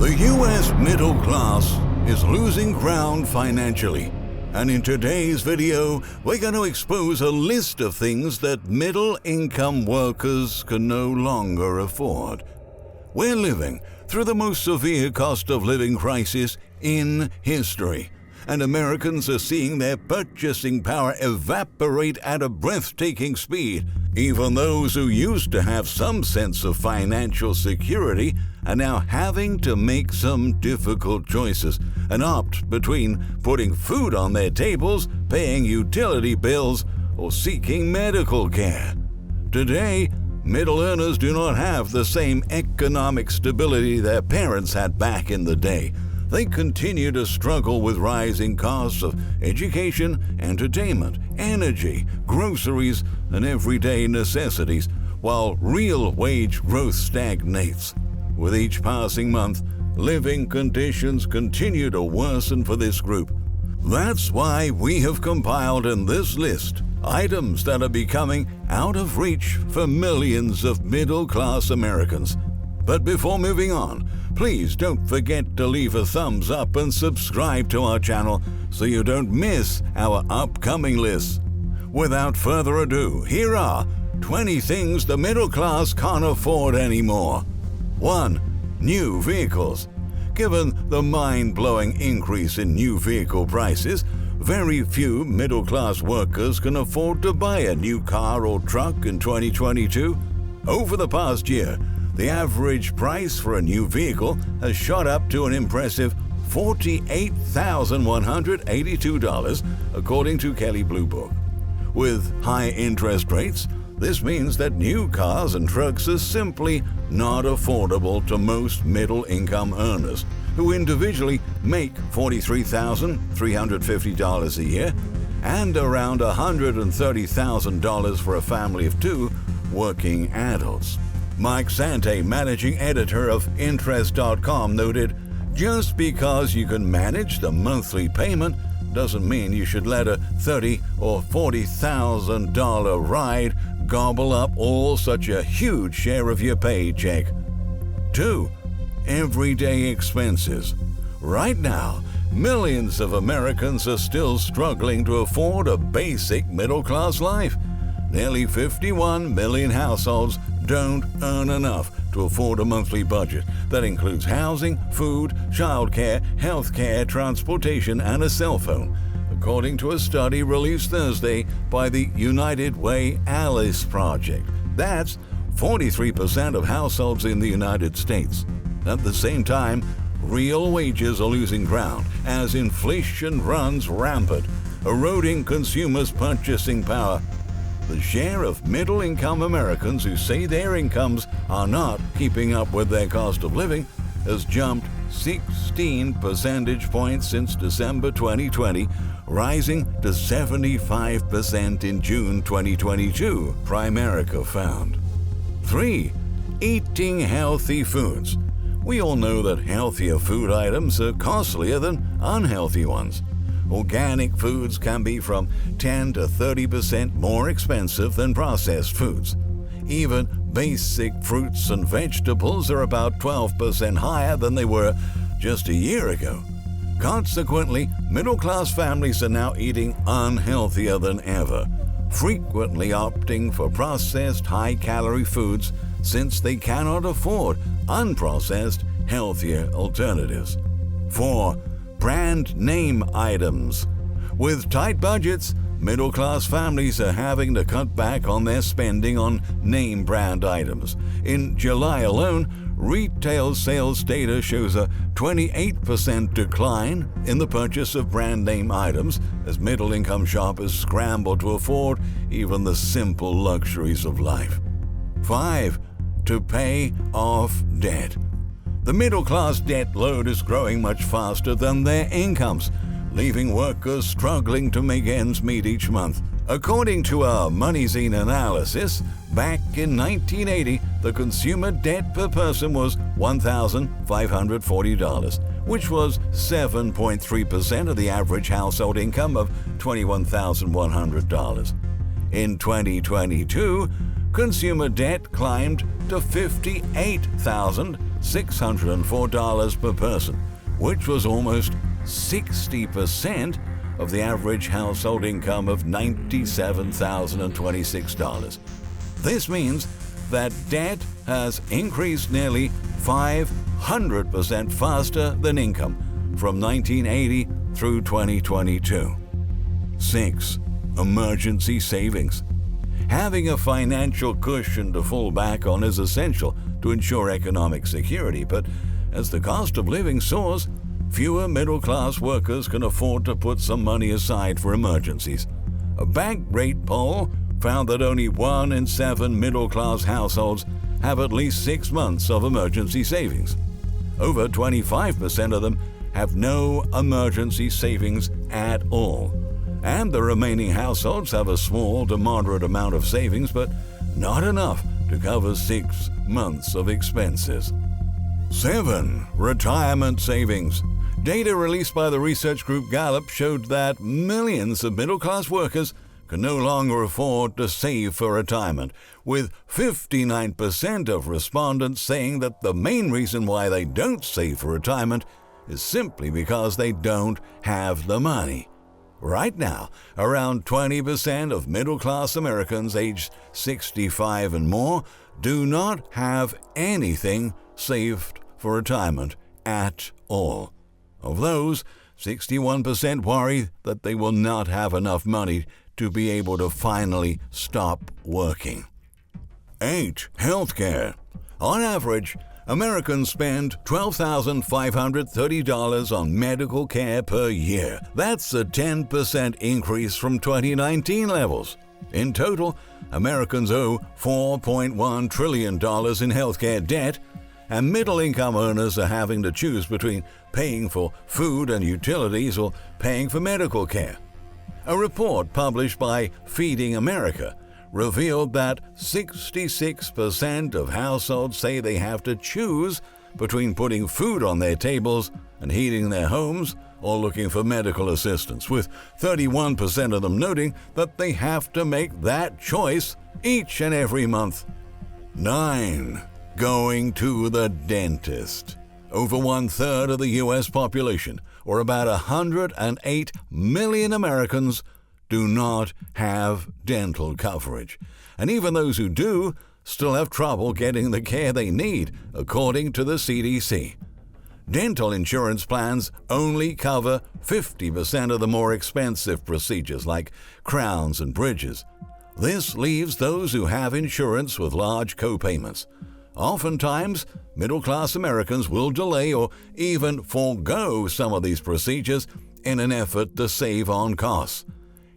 The U.S. middle class is losing ground financially. And in today's video, we're going to expose a list of things that middle-income workers can no longer afford. We're living through the most severe cost of living crisis in history, and Americans are seeing their purchasing power evaporate at a breathtaking speed. Even those who used to have some sense of financial security are now having to make some difficult choices and opt between putting food on their tables, paying utility bills, or seeking medical care. Today, middle earners do not have the same economic stability their parents had back in the day. They continue to struggle with rising costs of education, entertainment, energy, groceries, and everyday necessities, while real wage growth stagnates. With each passing month, living conditions continue to worsen for this group. That's why we have compiled in this list items that are becoming out of reach for millions of middle-class Americans. But before moving on, please don't forget to leave a thumbs up and subscribe to our channel so you don't miss our upcoming lists. Without further ado, here are 20 things the middle class can't afford anymore. 1. New vehicles. Given the mind-blowing increase in new vehicle prices, very few middle-class workers can afford to buy a new car or truck in 2022. Over the past year, the average price for a new vehicle has shot up to an impressive $48,182, according to Kelley Blue Book. With high interest rates, this means that new cars and trucks are simply not affordable to most middle-income earners, who individually make $43,350 a year and around $130,000 for a family of two working adults. Mike Sante, managing editor of Interest.com, noted, "Just because you can manage the monthly payment doesn't mean you should let a $30,000 or $40,000 ride gobble up all such a huge share of your paycheck." 2. Everyday expenses. Right now, millions of Americans are still struggling to afford a basic middle-class life. Nearly 51 million households don't earn enough to afford a monthly budget that includes housing, food, childcare, healthcare, transportation, and a cell phone, according to a study released Thursday by the United Way Alice Project. That's 43% of households in the United States. At the same time, real wages are losing ground as inflation runs rampant, eroding consumers' purchasing power. The share of middle-income Americans who say their incomes are not keeping up with their cost of living has jumped 16 percentage points since December 2020, rising to 75% in June 2022, Primerica found. 3. Eating healthy foods. We all know that healthier food items are costlier than unhealthy ones. Organic foods can be from 10 to 30% more expensive than processed foods. Even basic fruits and vegetables are about 12% higher than they were just a year ago. Consequently, middle-class families are now eating unhealthier than ever, frequently opting for processed high-calorie foods since they cannot afford unprocessed, healthier alternatives. 4. Brand name items. With tight budgets, middle-class families are having to cut back on their spending on name brand items. In July alone, retail sales data shows a 28% decline in the purchase of brand name items as middle-income shoppers scramble to afford even the simple luxuries of life. 5. To pay off debt. The middle-class debt load is growing much faster than their incomes, leaving workers struggling to make ends meet each month. According to a MoneyZine analysis, back in 1980, the consumer debt per person was $1,540, which was 7.3% of the average household income of $21,100. In 2022, consumer debt climbed to $58,700, $604 per person, which was almost 60% of the average household income of $97,026. This means that debt has increased nearly 500% faster than income from 1980 through 2022. 6. Emergency savings. Having a financial cushion to fall back on is essential to ensure economic security, but as the cost of living soars, fewer middle-class workers can afford to put some money aside for emergencies. A bank rate poll found that only 1 in 7 middle-class households have at least 6 months of emergency savings. Over 25% of them have no emergency savings at all. And the remaining households have a small to moderate amount of savings, but not enough to cover 6 months of expenses. 7. Retirement savings. Data released by the research group Gallup showed that millions of middle-class workers can no longer afford to save for retirement, with 59% of respondents saying that the main reason why they don't save for retirement is simply because they don't have the money. Right now, around 20% of middle-class Americans aged 65 and more do not have anything saved for retirement at all. Of those, 61% worry that they will not have enough money to be able to finally stop working. 8. Healthcare. On average, Americans spend $12,530 on medical care per year. That's a 10% increase from 2019 levels. In total, Americans owe $4.1 trillion in healthcare debt, and middle-income earners are having to choose between paying for food and utilities or paying for medical care. A report published by Feeding America revealed that 66% of households say they have to choose between putting food on their tables and heating their homes or looking for medical assistance, with 31% of them noting that they have to make that choice each and every month. 9. Going to the dentist. Over 1/3 of the U.S. population, or about 108 million Americans, do not have dental coverage. And even those who do still have trouble getting the care they need, according to the CDC. Dental insurance plans only cover 50% of the more expensive procedures like crowns and bridges. This leaves those who have insurance with large co-payments. Oftentimes, middle-class Americans will delay or even forego some of these procedures in an effort to save on costs.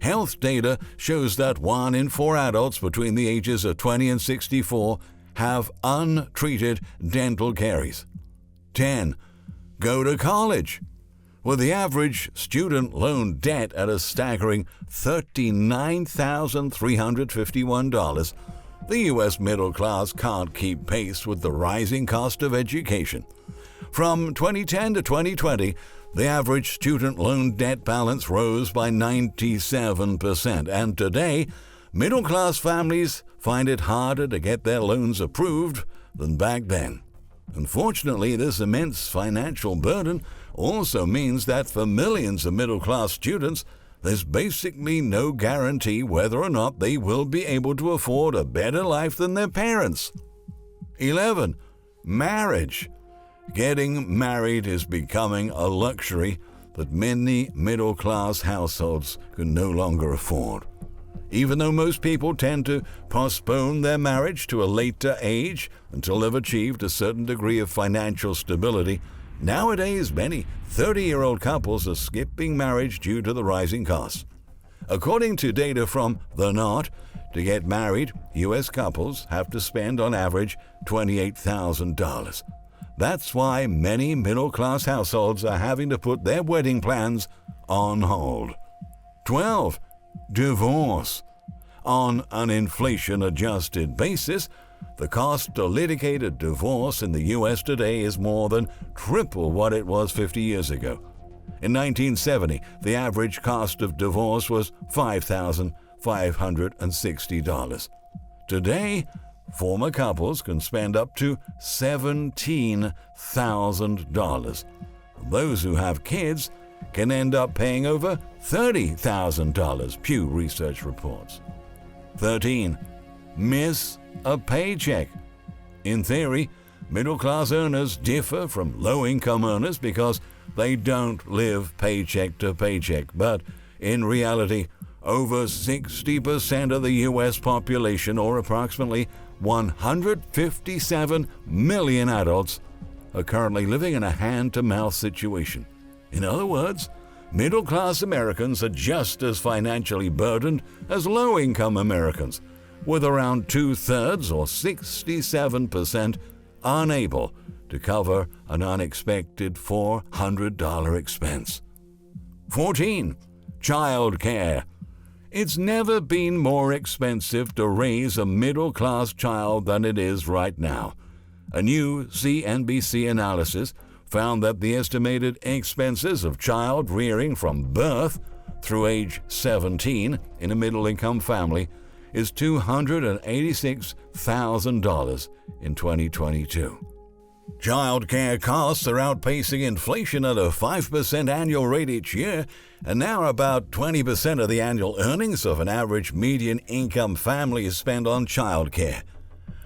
Health data shows that 1 in 4 adults between the ages of 20 and 64 have untreated dental caries. 10. Go to college. With the average student loan debt at a staggering $39,351, the U.S. middle class can't keep pace with the rising cost of education. From 2010 to 2020, the average student loan debt balance rose by 97%, and today, middle-class families find it harder to get their loans approved than back then. Unfortunately, this immense financial burden also means that for millions of middle-class students, there's basically no guarantee whether or not they will be able to afford a better life than their parents. 11. Marriage. Getting married is becoming a luxury that many middle-class households can no longer afford. Even though most people tend to postpone their marriage to a later age until they've achieved a certain degree of financial stability, nowadays many 30-year-old couples are skipping marriage due to the rising costs. According to data from The Knot, to get married, U.S. couples have to spend on average $28,000. That's why many middle-class households are having to put their wedding plans on hold. 12. Divorce. On an inflation-adjusted basis, the cost to litigate a divorce in the U.S. today is more than triple what it was 50 years ago. In 1970, the average cost of divorce was $5,560. Today, Former couples can spend up to $17,000. Those who have kids can end up paying over $30,000, Pew Research reports. 13. Miss a paycheck. In theory, middle-class earners differ from low-income earners because they don't live paycheck to paycheck, but in reality, over 60% of the U.S. population, or approximately 157 million adults, are currently living in a hand-to-mouth situation. In other words, middle-class Americans are just as financially burdened as low-income Americans, with around two-thirds, or 67%, unable to cover an unexpected $400 expense. 14. Child care. It's never been more expensive to raise a middle-class child than it is right now. A new CNBC analysis found that the estimated expenses of child rearing from birth through age 17 in a middle-income family is $286,000 in 2022. Child care costs are outpacing inflation at a 5% annual rate each year, and now about 20% of the annual earnings of an average median income family is spent on child care.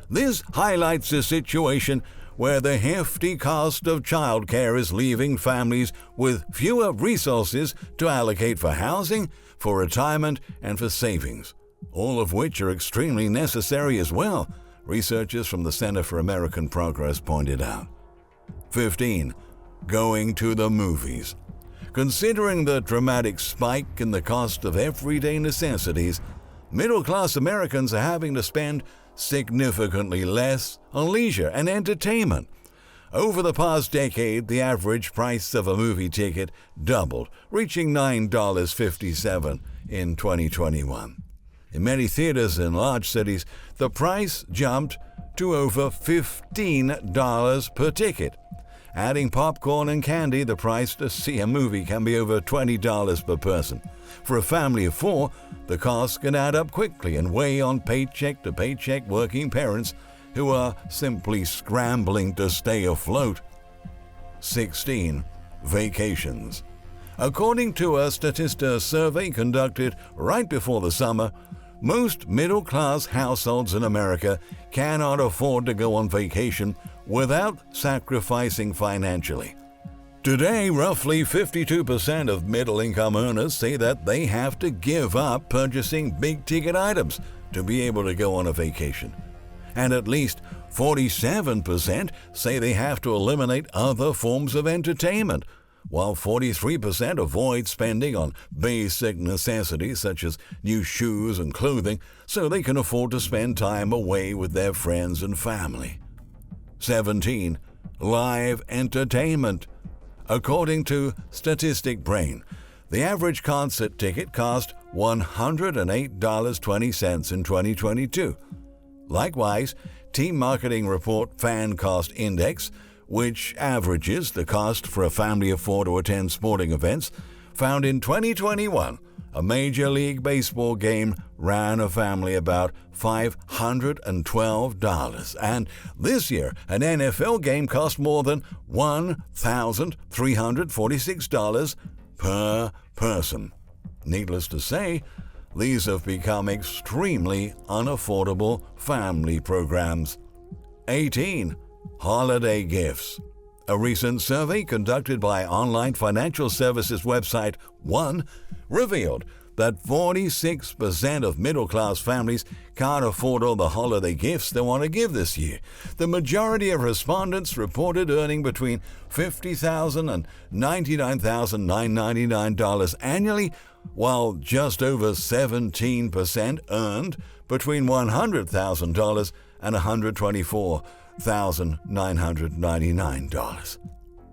This highlights a situation where the hefty cost of child care is leaving families with fewer resources to allocate for housing, for retirement, and for savings, all of which are extremely necessary as well, researchers from the Center for American Progress pointed out. 15. Going to the movies. Considering the dramatic spike in the cost of everyday necessities, middle-class Americans are having to spend significantly less on leisure and entertainment. Over the past decade, the average price of a movie ticket doubled, reaching $9.57 in 2021. In many theaters in large cities, the price jumped to over $15 per ticket. Adding popcorn and candy, the price to see a movie can be over $20 per person. For a family of four, the costs can add up quickly and weigh on paycheck-to-paycheck working parents who are simply scrambling to stay afloat. 16. Vacations. According to a Statista survey conducted right before the summer, most middle-class households in America cannot afford to go on vacation without sacrificing financially. Today, roughly 52% of middle-income earners say that they have to give up purchasing big-ticket items to be able to go on a vacation. And at least 47% say they have to eliminate other forms of entertainment, while 43% avoid spending on basic necessities such as new shoes and clothing so they can afford to spend time away with their friends and family. 17. Live entertainment. According to Statistic Brain, the average concert ticket cost $108.20 in 2022. Likewise, Team Marketing Report Fan Cost Index, which averages the cost for a family of four to attend sporting events, found in 2021 a Major League Baseball game ran a family about $512, and this year an NFL game cost more than $1,346 per person. Needless to say, these have become extremely unaffordable family programs. 18. Holiday gifts. A recent survey conducted by online financial services website One revealed that 46% of middle-class families can't afford all the holiday gifts they want to give this year. The majority of respondents reported earning between $50,000 and $99,999 annually, while just over 17% earned between $100,000 and $124,999.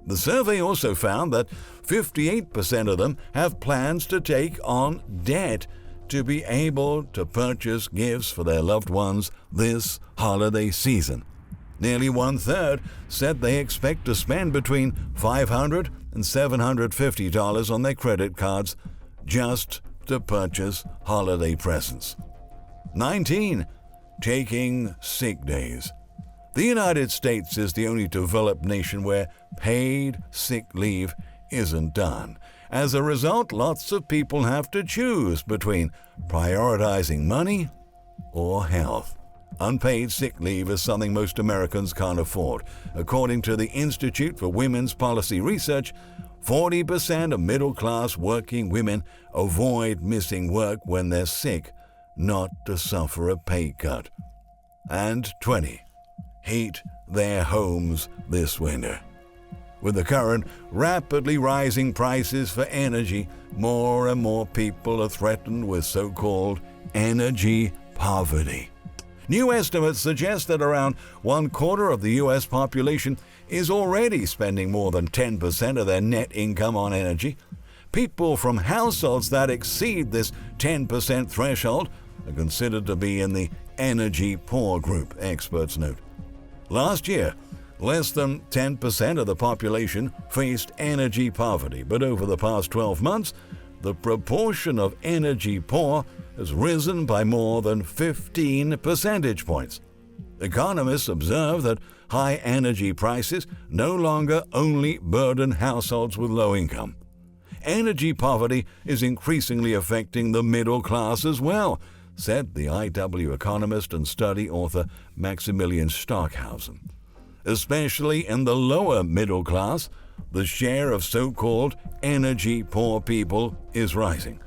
The survey also found that 58% of them have plans to take on debt to be able to purchase gifts for their loved ones this holiday season. Nearly one-third said they expect to spend between $500 and $750 on their credit cards just to purchase holiday presents. 19. taking sick days. The United States is the only developed nation where paid sick leave isn't done. As a result, lots of people have to choose between prioritizing money or health. Unpaid sick leave is something most Americans can't afford. According to the Institute for Women's Policy Research, 40% of middle-class working women avoid missing work when they're sick, not to suffer a pay cut. And 20 heat their homes this winter. With the current rapidly rising prices for energy, more and more people are threatened with so-called energy poverty. New estimates suggest that around 1/4 of the U.S. population is already spending more than 10% of their net income on energy. People from households that exceed this 10% threshold are considered to be in the energy poor group, experts note. Last year, less than 10% of the population faced energy poverty, but over the past 12 months, the proportion of energy poor has risen by more than 15 percentage points. Economists observe that high energy prices no longer only burden households with low income. Energy poverty is increasingly affecting the middle class as well, said the IW economist and study author Maximilian Stockhausen. Especially in the lower middle class, the share of so-called energy poor people is rising.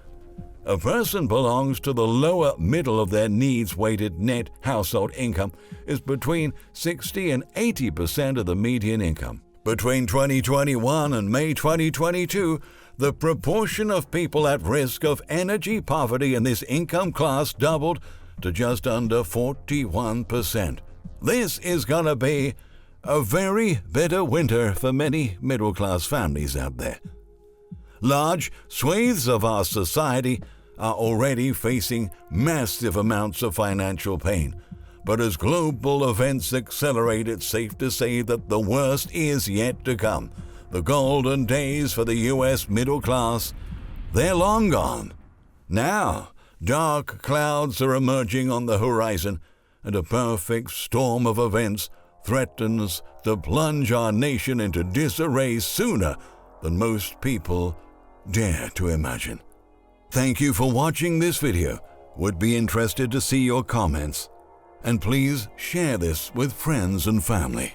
A person belongs to the lower middle of their needs-weighted net household income is between 60 and 80% of the median income. Between 2021 and May 2022, the proportion of people at risk of energy poverty in this income class doubled to just under 41%. This is gonna be a very bitter winter for many middle-class families out there. Large swathes of our society are already facing massive amounts of financial pain. But as global events accelerate, it's safe to say that the worst is yet to come. The golden days for the U.S. middle class, they're long gone. Now, dark clouds are emerging on the horizon, and a perfect storm of events threatens to plunge our nation into disarray sooner than most people dare to imagine. Thank you for watching this video. Would be interested to see your comments. And please share this with friends and family.